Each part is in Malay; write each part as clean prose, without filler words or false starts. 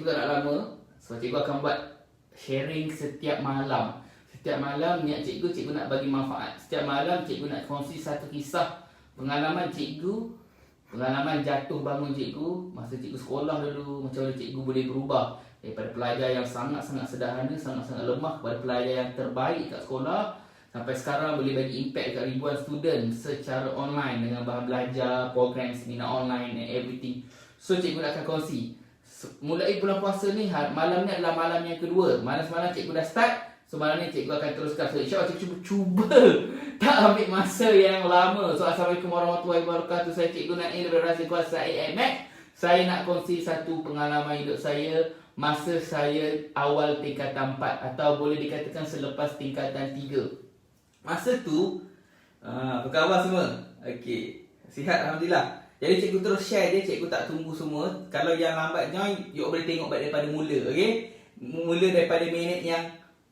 cikgu tak nak lama. So cikgu akan buat sharing setiap malam. Setiap malam niat cikgu nak bagi manfaat. Setiap malam cikgu nak kongsi satu kisah pengalaman cikgu, pengalaman jatuh bangun cikgu masa cikgu sekolah dulu, macam mana cikgu boleh berubah daripada pelajar yang sangat-sangat sederhana, sangat-sangat lemah kepada pelajar yang terbaik kat sekolah, sampai sekarang boleh bagi impact kat ribuan student secara online dengan bahan belajar, program seminar online and everything. So cikgu nak akan kongsi. Mulai bulan puasa ni, malam ni adalah malam yang kedua. Malam semalam cikgu dah start. So malam ni cikgu akan teruskan. So insyaAllah cikgu cuba tak ambil masa yang lama. So Assalamualaikum warahmatullahi wabarakatuh. Saya Cikgu Naim daripada Rahsia Kuasa AMX. Saya nak kongsi satu pengalaman hidup saya masa saya awal tingkatan 4 atau boleh dikatakan selepas tingkatan 3. Masa tu, apa khabar semua? Okey, sihat Alhamdulillah. Jadi cikgu terus share je, cikgu tak tunggu semua. Kalau yang lambat join, you boleh tengok daripada mula, okey? Mula daripada minit yang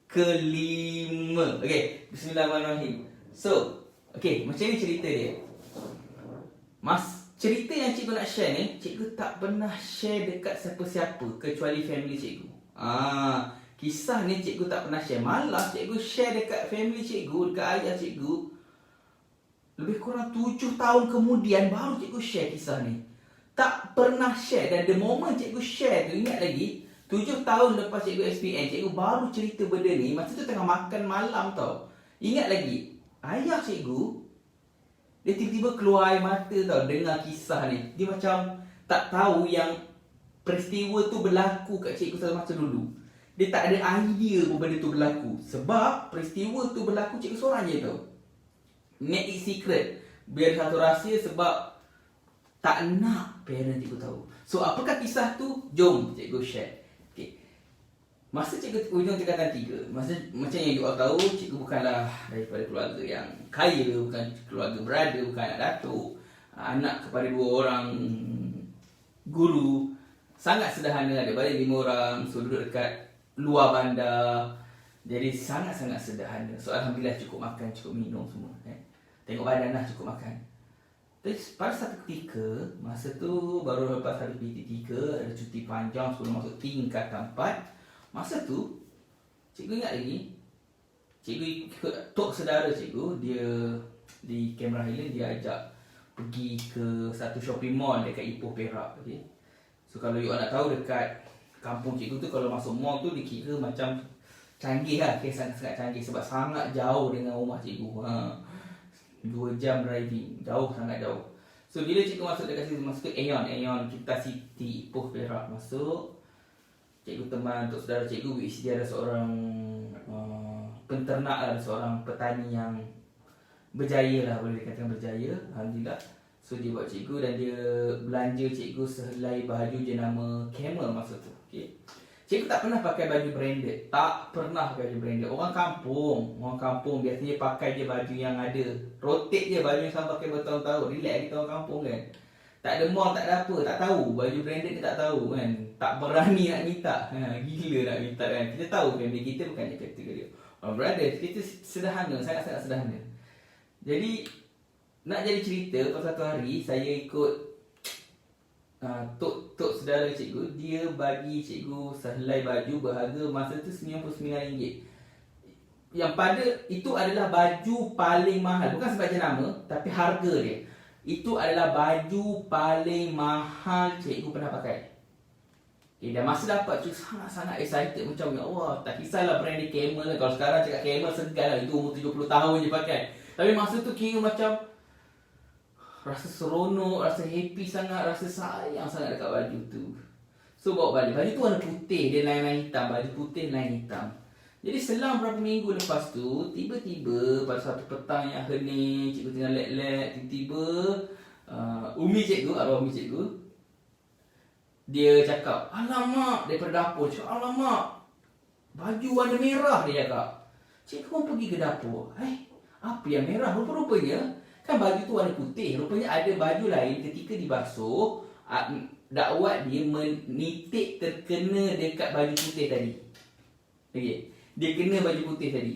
kelima. Okey, bismillahirrahmanirrahim. So, okey, macam ni cerita dia. Cerita yang cikgu nak share ni, cikgu tak pernah share dekat siapa-siapa kecuali family cikgu. Kisah ni cikgu tak pernah share. Malah cikgu share dekat family cikgu, dekat ayah cikgu. Lebih kurang 7 tahun kemudian baru cikgu share kisah ni. Tak pernah share. Dan the moment cikgu share tu, ingat lagi 7 tahun lepas cikgu SPM, cikgu baru cerita benda ni. Masa tu tengah makan malam tau. Ingat lagi, ayah cikgu, dia tiba-tiba keluar air mata tau dengar kisah ni. Dia macam tak tahu yang peristiwa tu berlaku kat cikgu semasa dulu. Dia tak ada idea pun benda tu berlaku. Sebab peristiwa tu berlaku cikgu seorang je tau. Make it secret. Biar satu rahsia sebab tak nak parent cikgu tahu. So apakah kisah tu? Jom cikgu share. Okay. Masa cikgu ujung tingkatan 3, macam yang you all tahu, cikgu bukanlah daripada keluarga yang kaya, bukan keluarga berada, bukan anak datuk, anak kepada 2 orang guru. Sangat sederhana, ada balik 5 orang, so duduk dekat luar bandar. Jadi sangat-sangat sederhana. So Alhamdulillah cukup makan, cukup minum semua. Tengok badan lah, cukup makan. Tapi pada satu ketika, masa tu baru lepas hari PT3, ada cuti panjang sebelum masuk tingkatan 4. Masa tu, cikgu ingat lagi, cikgu ikut tok saudara cikgu, dia di Cameron Highland, dia ajak pergi ke satu shopping mall dekat Ipoh Perak. Okay? So kalau you all nak tahu, dekat kampung cikgu tu, kalau masuk mall tu dikira macam canggih lah. Okay, sangat-sangat canggih sebab sangat jauh dengan rumah cikgu. 2 jam driving, jauh, sangat jauh. So bila cikgu masuk dekat situ, masuk ke Aeon Kita City, Ipoh Perak. Masuk, cikgu teman untuk saudara cikgu, which dia ada seorang penternak lah, seorang petani yang berjaya lah, boleh dikatakan berjaya, Alhamdulillah. So dia buat cikgu dan dia belanja cikgu sehelai baju jenama Camel masa tu. Okay. Cikgu tak pernah pakai baju branded. Tak pernah pakai baju branded. Orang kampung biasanya pakai je baju yang ada. Rotate je baju yang sama pakai bertahun-tahun. Relax kita orang kampung kan. Tak ada mall, tak ada apa. Tak tahu. Baju branded dia tak tahu kan. Tak berani nak minta. Gila nak minta kan. Kita tahu family kita bukan kategori dia. Orang brother, kita sederhana. Sangat-sangat sederhana. Jadi, nak jadi cerita, pada satu hari saya ikut tok saudara cikgu, dia bagi cikgu sehelai baju berharga masa tu RM99. Yang pada itu adalah baju paling mahal, bukan sebab jenama, tapi harga dia. Itu adalah baju paling mahal cikgu pernah pakai. Okay, dan masa dapat cikgu sangat-sangat excited, macam ya Allah, tak kisahlah brand dia Camel. Kalau sekarang cakap Camel segan lah, itu umur 70 tahun je pakai. Tapi masa tu kira macam rasa seronok, rasa happy sangat, rasa sayang sangat dekat baju tu. So bawa balik. Baju tu warna putih, dia lain-lain hitam. Baju putih lain hitam. Jadi selang beberapa minggu lepas tu, tiba-tiba pada satu petang yang hening, cikgu tengah lek-lek, tiba-tiba Umi cikgu, arwah Umi cikgu, dia cakap, alamak, daripada dapur, cakap, alamak, baju warna merah, dia cakap. Cikgu pun pergi ke dapur. Apa yang merah? Rupa-rupanya kan baju tu warna putih. Rupanya ada baju lain ketika dibasuh, dakwat dia menitik terkena dekat baju putih tadi. Okay. Dia kena baju putih tadi.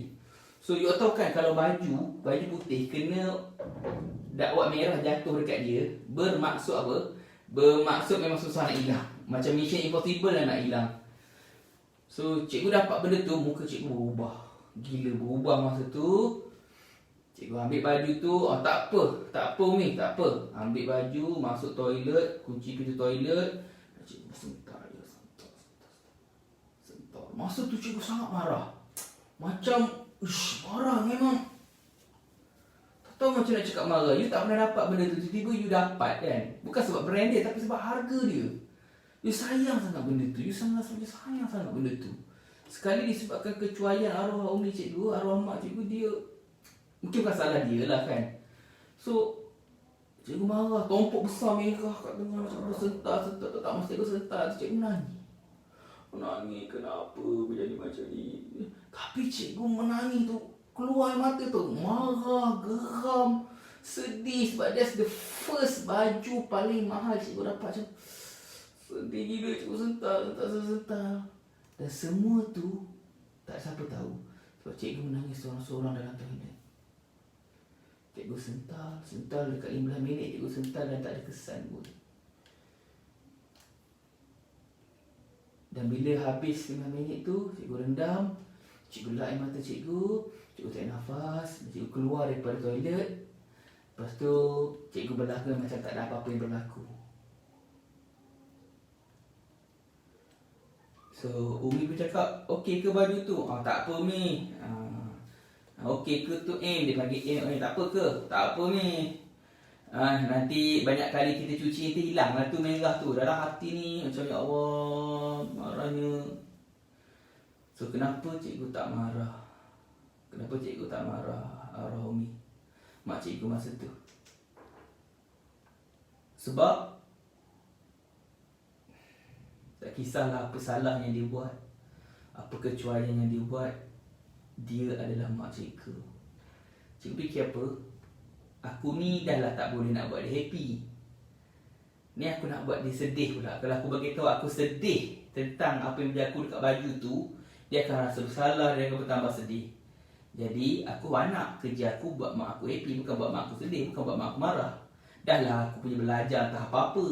So you tahu kan, kalau baju putih kena dakwat merah jatuh dekat dia, bermaksud apa? Bermaksud memang susah nak hilang. Macam mission impossible lah nak hilang. So cikgu dapat benda tu, muka cikgu berubah. Gila berubah masa tu. Cikgu ambil baju tu, tak apa Umi, tak apa. Ambil baju, masuk toilet, kunci pintu toilet. Cikgu sentar je, sentar. Masa tu cikgu sangat marah. Macam, marah memang. Tak tahu macam nak cakap marah. You tak pernah dapat benda tu, tiba-tiba you dapat kan. Bukan sebab brand dia, tapi sebab harga dia. You sayang sangat benda tu, you sayang sangat benda tu. Sekali disebabkan kecuaian arwah umi cikgu, arwah mak cikgu, dia mungkin bukan salah dia lah kan. So cikgu marah, tompok besar merah kat tengah, cikgu sentar, tak mesti cikgu sentar, cikgu menangis, kenapa berjadi macam ni. Tapi cikgu menangis tu, keluar mata tu, marah, geram, sedih sebab that's the first baju paling mahal cikgu dapat. Macam sedih gila, cikgu sentar. Dan semua tu tak siapa tahu. Sebab cikgu menangis seorang-seorang dalam toilet. Cikgu sentar dekat 15 minit, cikgu sentar dan tak ada kesan pun. Dan bila habis 15 minit tu, cikgu rendam, cikgu lap air mata cikgu tarik nafas, cikgu keluar daripada toilet. Lepas tu, cikgu berlaku macam tak ada apa-apa yang berlaku. So, Umi pun cakap, okey ke baju tu? Tak apa Umi. Okey ke tu dia panggil tak apa ke? Tak apa Umi. Nanti banyak kali kita cuci, nanti hilang lah tu merah tu. Dalam hati ni, macam ya Allah, marahnya. So, kenapa cikgu tak marah? Kenapa cikgu tak marah arwah Umi, mak cikgu masa tu? Sebab tak kisahlah apa salah yang dia buat, apa kecuaian yang dia buat, dia adalah mak cikgu. Cikgu fikir apa? Aku ni dah lah tak boleh nak buat dia happy. Ni aku nak buat dia sedih pula. Kalau aku bagi tahu aku sedih tentang apa yang berlaku dekat baju tu, dia akan rasa bersalah, dia akan bertambah sedih. Jadi aku anak kerja aku buat mak aku happy, bukan buat mak aku sedih, bukan buat mak aku marah. Dah lah aku punya belajar entah apa-apa.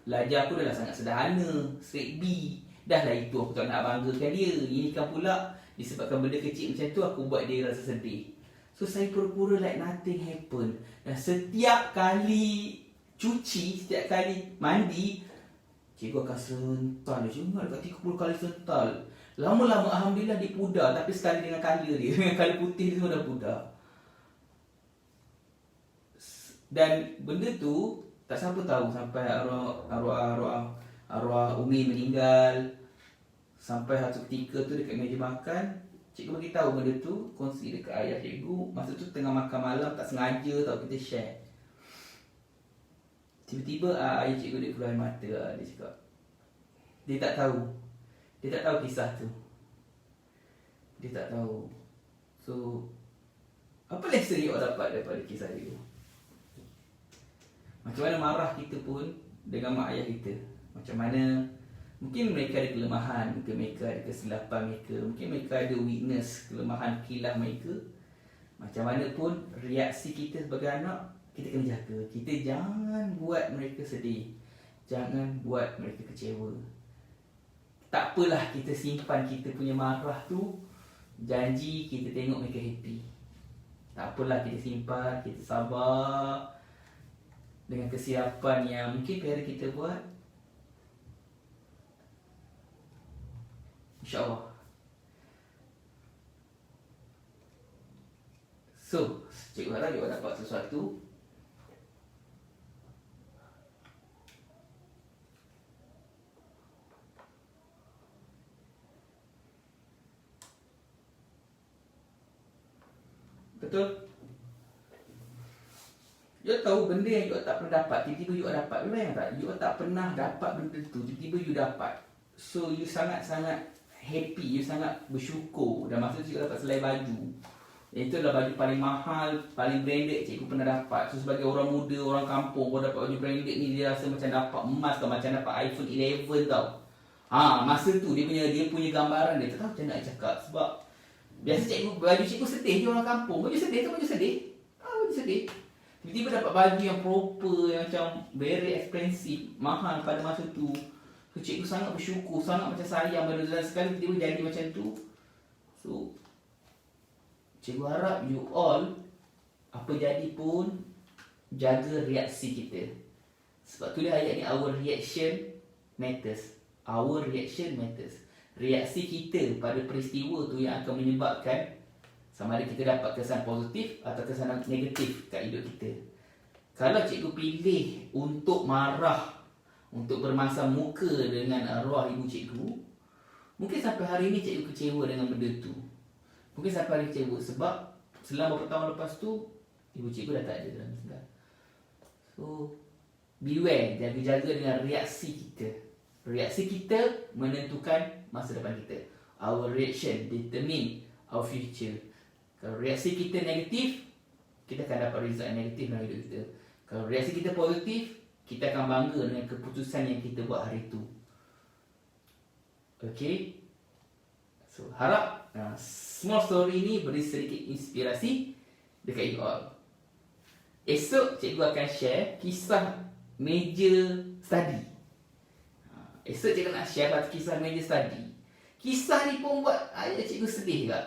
Belajar aku dah lah sangat sederhana, straight B. Dah lah itu aku tak nak banggakan dia. Ini kan pula disebabkan benda kecil macam tu aku buat dia rasa sedih. So saya pura-pura like nothing happen. Dan setiap kali cuci, setiap kali mandi, cikgu akan sental. Cikgu dekat 30 kali sental. Lama-lama alhamdulillah dia pudar. Tapi sekali dengan colour dia, dengan colour putih dia semua dah pudar. Dan benda tu tak siapa tahu sampai arwah Umi meninggal. Sampai satu ketika tu dekat meja makan, cikgu bagi tahu benda tu, kongsi dekat ayah cikgu. Masa tu tengah makan malam, tak sengaja tau kita share. Tiba-tiba ayah cikgu dia keluar air mata. Dia cakap dia tak tahu kisah tu. Dia tak tahu. So apa lesson you dapat daripada kisah dia? Macam mana marah kita pun dengan mak ayah kita. Macam mana mungkin mereka ada kelemahan, mungkin mereka ada kesilapan mereka, mungkin mereka ada weakness, kelemahan, kilah mereka. Macam mana pun reaksi kita sebagai anak, kita kena jaga. Kita jangan buat mereka sedih, jangan buat mereka kecewa. Tak apalah kita simpan kita punya marah tu, janji kita tengok mereka happy. Tak apalah kita simpan, kita sabar dengan kesiapan yang mungkin parent kita buat. InsyaAllah. So, cikgu harap you dapat sesuatu. Betul? You tahu benda yang you tak pernah dapat, tiba-tiba you dapat. You bayang tak? You tak pernah dapat benda tu, tiba-tiba you dapat. So you sangat-sangat happy, you sangat bersyukur. Dan masa tu you dapat selai baju. Itu adalah baju paling mahal, paling branded cikgu pernah dapat. So sebagai orang muda, orang kampung, kau dapat baju branded ni, dia rasa macam dapat emas tau, macam dapat iPhone 11 tau. Masa tu dia punya gambaran dia. Tak tahu macam nak cakap. Sebab biasa cikgu, baju cikgu sedih je orang kampung. Baju sedih tu baju sedih. Baju sedih. Tiba-tiba dapat baju yang proper, yang macam very expensive, mahal pada masa tu. So cikgu sangat bersyukur, sangat macam sayang pada Zlan sekali tiba-tiba jadi macam tu. So cikgu harap you all apa jadi pun jaga reaksi kita. Sebab tu dia ayat ni, our reaction matters. Our reaction matters. Reaksi kita pada peristiwa tu yang akan menyebabkan sama ada kita dapat kesan positif atau kesan negatif kat hidup kita. Kalau cikgu pilih untuk marah, untuk bermasam muka dengan arwah ibu cikgu, mungkin sampai hari ni cikgu kecewa dengan benda tu. Mungkin sampai hari kecewa sebab selama beberapa tahun lepas tu ibu cikgu dah tak ada dalam Islam. So beware, jaga-jaga dengan reaksi kita. Reaksi kita menentukan masa depan kita. Our reaction determine our future. Kalau reaksi kita negatif, kita akan dapat result yang negatif dalam hidup kita. Kalau reaksi kita positif, kita akan bangga dengan keputusan yang kita buat hari itu. Okay? So, harap small story ni beri sedikit inspirasi dekat you all. Esok cikgu akan share kisah meja study. Esok cikgu nak share kisah meja study. Kisah ni pun buat ayah cikgu sedih tak?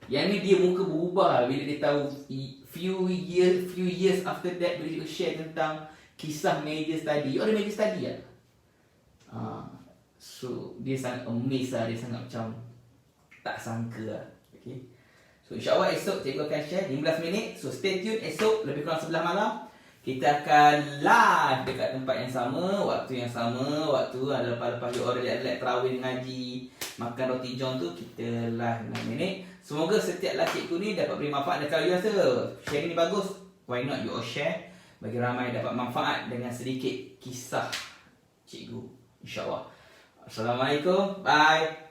Yang ni dia muka berubah bila dia tahu few years after that bila cikgu share tentang kisah meja study. You ada meja study tak? So dia sangat amazed lah, dia sangat macam tak sangka lah. Okay. So insyaAllah esok cikgu akan share 15 minit. So stay tune, esok lebih kurang 11 malam kita akan live dekat tempat yang sama, waktu yang sama. Waktu ada lepas-lepas you all relax terawih ngaji, makan roti john tu, kita live 6 minit. Semoga setiap lah cikgu ni dapat beri manfaat. Dan kalau you rasa sharing ni bagus, why not you all share bagi ramai dapat manfaat dengan sedikit kisah cikgu. InsyaAllah. Assalamualaikum. Bye.